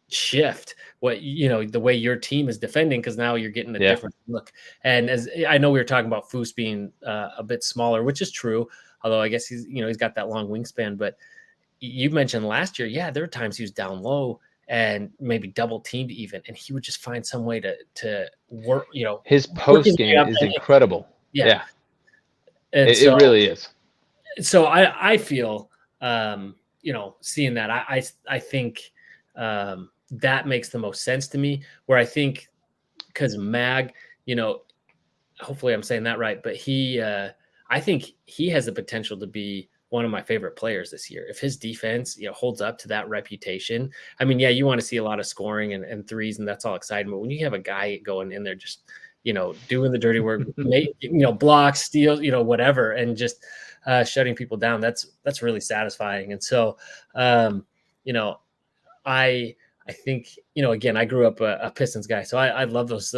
shift what the way your team is defending, because now you're getting a different look. And as I know, we were talking about Foose being a bit smaller, which is true, although I guess he's got that long wingspan. But you mentioned last year, there were times he was down low and maybe double teamed even, and he would just find some way to work. His post game is incredible. And it really is. So I feel seeing that, I think that makes the most sense to me, where I think, because Mag, hopefully I'm saying that right, but I think he has the potential to be one of my favorite players this year. If his defense, holds up to that reputation. I mean, you want to see a lot of scoring and threes, and that's all exciting. But when you have a guy going in there, just, doing the dirty work, blocks, steals, whatever, and just shutting people down, that's really satisfying. And so, I think, again, I grew up a Pistons guy, so I love those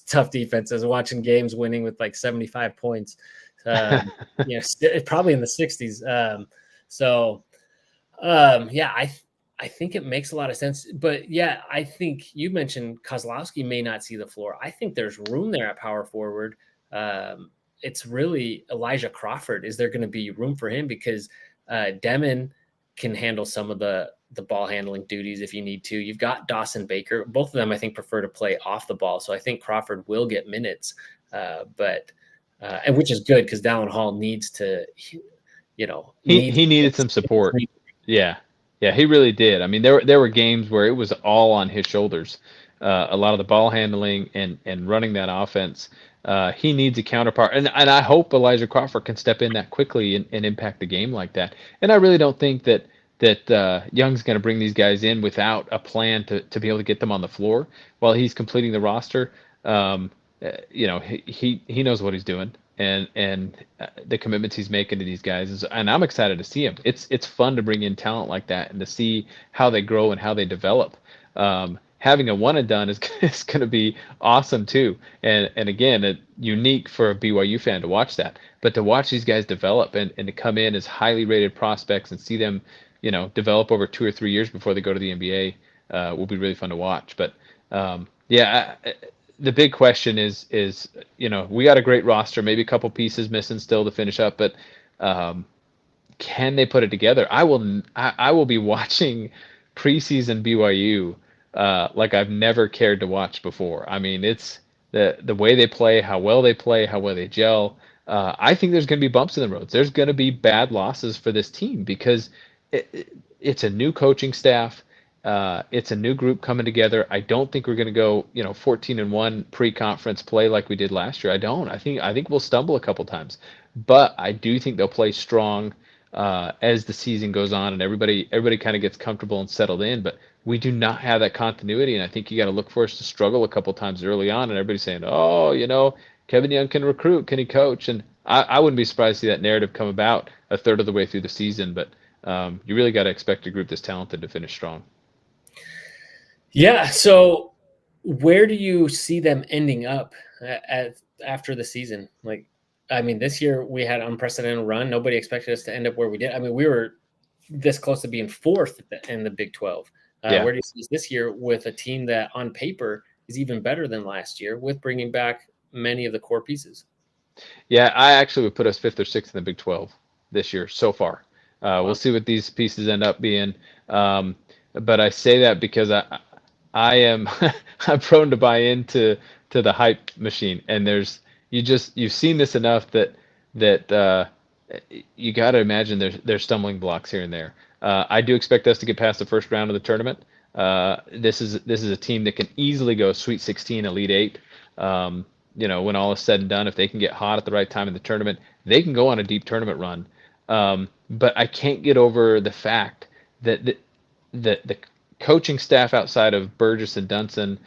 tough defenses, watching games winning with like 75 points, probably in the 60s. I think it makes a lot of sense. But I think you mentioned Kozlowski may not see the floor. I think there's room there at power forward. it's really Elijah Crawford. Is there going to be room for him? Because Demin can handle some of the ball handling duties if you need to. You've got Dawson Baker. Both of them, I think, prefer to play off the ball. So I think Crawford will get minutes, and which is good because Dallin Hall needs to, he needed some support. Yeah, yeah, he really did. I mean, there were games where it was all on his shoulders. A lot of the ball handling and running that offense. He needs a counterpart, and I hope Elijah Crawford can step in that quickly and impact the game like that. And I really don't think that Young's going to bring these guys in without a plan to be able to get them on the floor while he's completing the roster. He knows what he's doing, and the commitments he's making to these guys and I'm excited to see him. It's fun to bring in talent like that and to see how they grow and how they develop. Having a one and done is going to be awesome too, and again, unique for a BYU fan to watch that. But to watch these guys develop and to come in as highly rated prospects and see them, develop over 2 or 3 years before they go to the NBA, will be really fun to watch. But the big question is we got a great roster, maybe a couple pieces missing still to finish up, but can they put it together? I will be watching preseason BYU like I've never cared to watch before. I mean, it's the way they play, how well they gel. I think there's going to be bumps in the roads. There's going to be bad losses for this team because it's a new coaching staff. It's a new group coming together. I don't think we're going to go, 14-1 pre-conference play like we did last year. I don't. I think we'll stumble a couple times, but I do think they'll play strong as the season goes on and everybody kind of gets comfortable and settled in. But we do not have that continuity, and I think you got to look for us to struggle a couple times early on. And everybody's saying, "Oh, Kevin Young can recruit, can he coach?" And I wouldn't be surprised to see that narrative come about a third of the way through the season. But you really got to expect a group this talented to finish strong. Yeah. So where do you see them ending up after the season? This year we had an unprecedented run. Nobody expected us to end up where we did. I mean, we were this close to being fourth in the Big 12. Where do you see this year with a team that on paper is even better than last year with bringing back many of the core pieces? Yeah, I actually would put us fifth or sixth in the Big 12 this year so far. Wow. We'll see what these pieces end up being. But I say that because I am I'm prone to buy into the hype machine, and you've seen this enough that you got to imagine there's stumbling blocks here and there. I do expect us to get past the first round of the tournament. This is a team that can easily go Sweet 16, Elite 8. When all is said and done, if they can get hot at the right time in the tournament, they can go on a deep tournament run. But I can't get over the fact that the coaching staff outside of Burgess and Dunson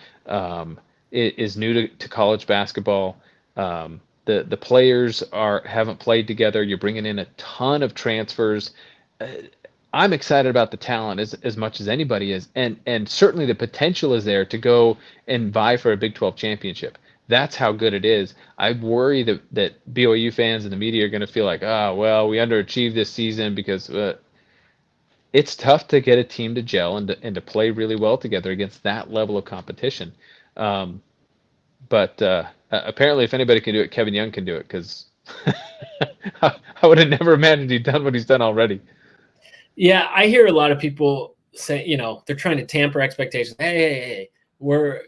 is new to college basketball. The players haven't played together. You're bringing in a ton of transfers. I'm excited about the talent as much as anybody is, and certainly the potential is there to go and vie for a Big 12 championship. That's how good it is. I worry that BYU fans and the media are going to feel like, we underachieved this season because it's tough to get a team to gel and to play really well together against that level of competition. But apparently, if anybody can do it, Kevin Young can do it, because I would have never imagined he'd done what he's done already. Yeah, I hear a lot of people say, they're trying to tamper expectations. Hey, we're,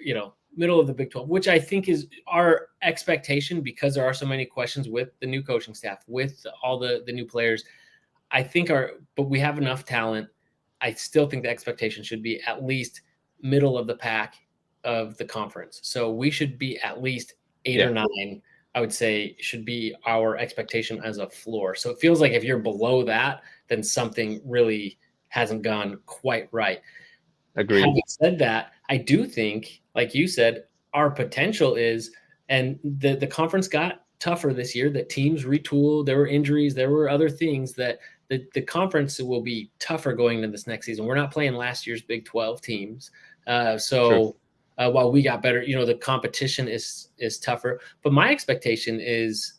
middle of the Big 12, which I think is our expectation because there are so many questions with the new coaching staff, with all the new players. But we have enough talent. I still think the expectation should be at least middle of the pack of the conference. So we should be at least 8 or 9, I would say, should be our expectation as a floor. So it feels like if you're below that, then something really hasn't gone quite right. Agreed. Having said that, I do think, like you said, our potential is, and the conference got tougher this year, that teams retooled, there were injuries, there were other things that the conference will be tougher going into this next season. We're not playing last year's Big 12 teams. While we got better, the competition is tougher. But my expectation is,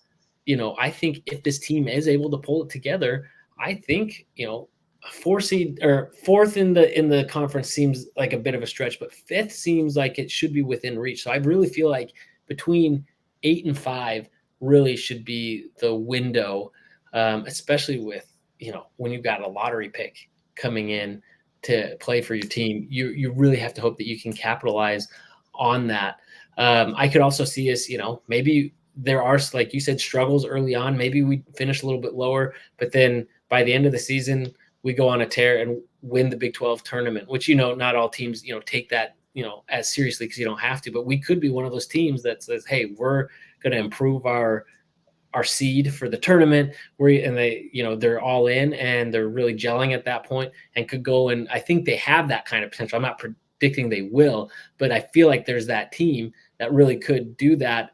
I think if this team is able to pull it together, I think, 4 seed or 4th in the conference seems like a bit of a stretch, but 5th seems like it should be within reach. So I really feel like between 8 and 5, really should be the window, especially with, when you've got a lottery pick coming in to play for your team. You really have to hope that you can capitalize on that. I could also see us, maybe there are, like you said, struggles early on. Maybe we finish a little bit lower, but then by the end of the season, we go on a tear and win the Big 12 tournament, which, not all teams, take that, as seriously, because you don't have to. But we could be one of those teams that says, hey, we're going to improve our seed for the tournament, and they, they're all in and they're really gelling at that point and could go. And I think they have that kind of potential. I'm not predicting they will, but I feel like there's that team that really could do that.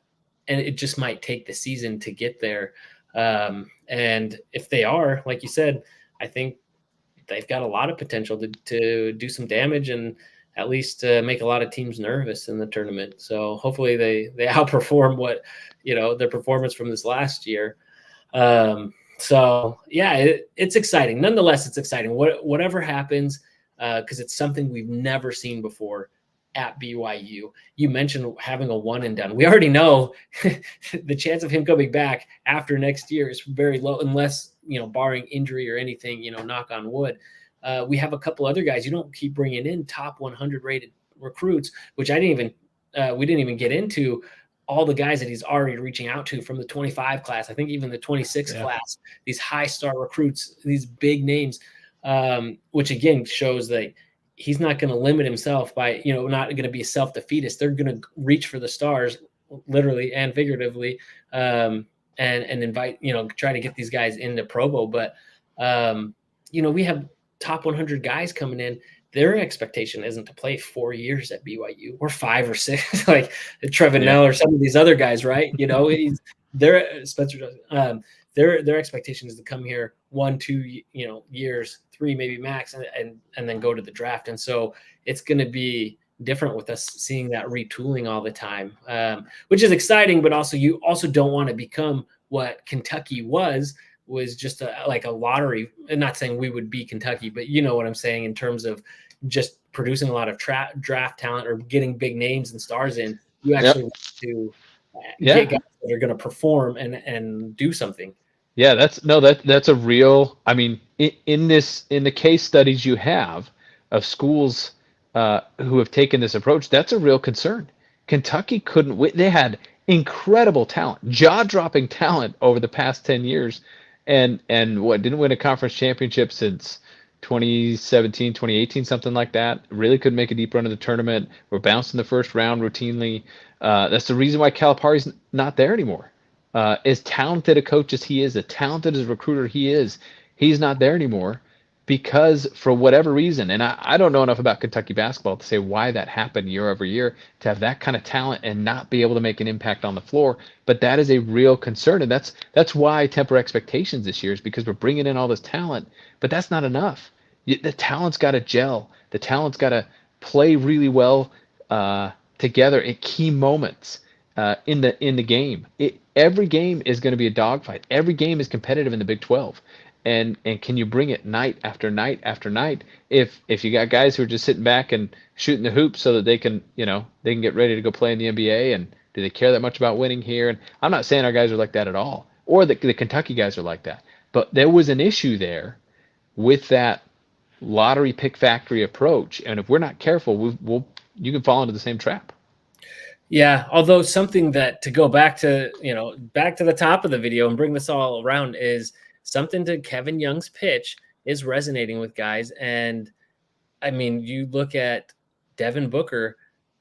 And it just might take the season to get there. And if they are, like you said, I think they've got a lot of potential to do some damage and at least make a lot of teams nervous in the tournament. So hopefully they outperform what, their performance from this last year. So yeah, it's exciting. Nonetheless, it's exciting. Whatever happens, because it's something we've never seen before at BYU. You mentioned having a one and done. We already know the chance of him coming back after next year is very low, unless, barring injury or anything, knock on wood. We have a couple other guys. You don't keep bringing in top 100 rated recruits, which we didn't even get into all the guys that he's already reaching out to from the 25 class. I think even the 26 class, these high star recruits, these big names, which again shows that he's not going to limit himself by, not going to be a self-defeatist. They're going to reach for the stars, literally and figuratively, and invite, try to get these guys into Provo. But, we have top 100 guys coming in. Their expectation isn't to play 4 years at BYU or 5 or 6, like Trevin Nell or some of these other guys, right? Spencer, their expectation is to come here 1, 2, years, 3 maybe max, and then go to the draft. And so it's going to be different with us seeing that retooling all the time, which is exciting. But also, you also don't want to become what Kentucky was just like a lottery. And not saying we would be Kentucky, but you know what I'm saying in terms of just producing a lot of draft talent or getting big names and stars in. You actually want to get guys that are going to perform and do something. Yeah, that's a real. I mean, in the case studies you have of schools who have taken this approach, that's a real concern. Kentucky couldn't win. They had incredible talent, jaw-dropping talent over the past 10 years, and what, didn't win a conference championship since 2017, 2018, something like that. Really couldn't make a deep run of the tournament. We're bounced in the first round routinely. That's the reason why Calipari's not there anymore. As talented a coach as he is, as talented as a recruiter he is, he's not there anymore because for whatever reason, and I don't know enough about Kentucky basketball to say why that happened year over year, to have that kind of talent and not be able to make an impact on the floor. But that is a real concern, and that's why I temper expectations this year, is because we're bringing in all this talent, but that's not enough. The talent's got to gel. The talent's got to play really well together at key moments in the game. Every game is going to be a dogfight. Every game is competitive in the Big 12. And can you bring it night after night after night? If you got guys who are just sitting back and shooting the hoops so that they can get ready to go play in the NBA, and do they care that much about winning here? And I'm not saying our guys are like that at all, or the Kentucky guys are like that. But there was an issue there with that lottery pick factory approach, and if we're not careful, you can fall into the same trap. Yeah, although something that, to go back to the top of the video and bring this all around, is something to Kevin Young's pitch is resonating with guys. And I mean, you look at Devin Booker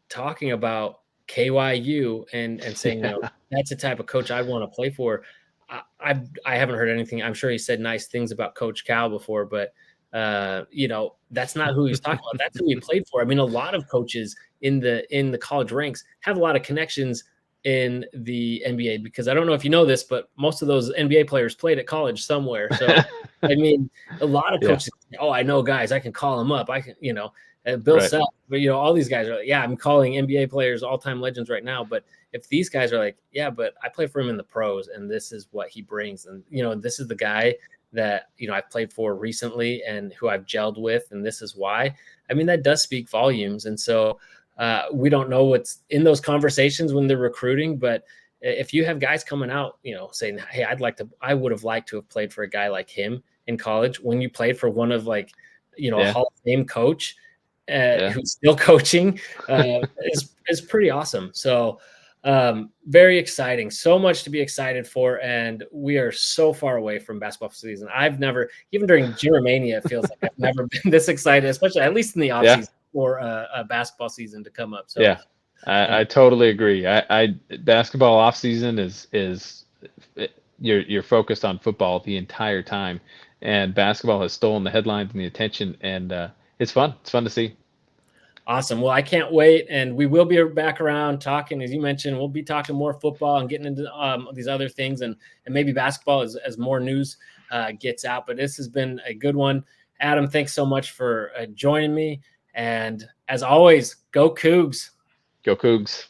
talking about KYU and saying, that's the type of coach I want to play for. I haven't heard anything. I'm sure he said nice things about Coach Cal before, but that's not who he's talking about. That's who he played for. I mean, a lot of coaches in the college ranks have a lot of connections in the NBA, because I don't know if you know this, but most of those NBA players played at college somewhere. So, I mean, a lot of coaches, I know guys, I can call them up. I can, Bill Self, but all these guys are like, I'm calling NBA players all-time legends right now. But if these guys are like, but I play for him in the pros, and this is what he brings, and this is the guy that I've played for recently and who I've gelled with, and this is why. I mean, that does speak volumes. And so we don't know what's in those conversations when they're recruiting, but if you have guys coming out, saying, "Hey, I would have liked to have played for a guy like him in college," when you played for one of a Yeah. Hall of Fame coach Yeah. who's still coaching, is pretty awesome. So very exciting. So much to be excited for, and we are so far away from basketball season. I've never, even during Gyromania, it feels like I've never been this excited, especially at least in the off Yeah. season for a basketball season to come up. So Yeah. I totally agree. I basketball off season is you're focused on football the entire time, and basketball has stolen the headlines and the attention, and it's fun. It's fun to see. awesome. Well, I can't wait. And we will be back around talking, as you mentioned, we'll be talking more football and getting into these other things and maybe basketball as more news gets out. But this has been a good one. Adam, thanks so much for joining me. And as always, go Cougs. Go Cougs.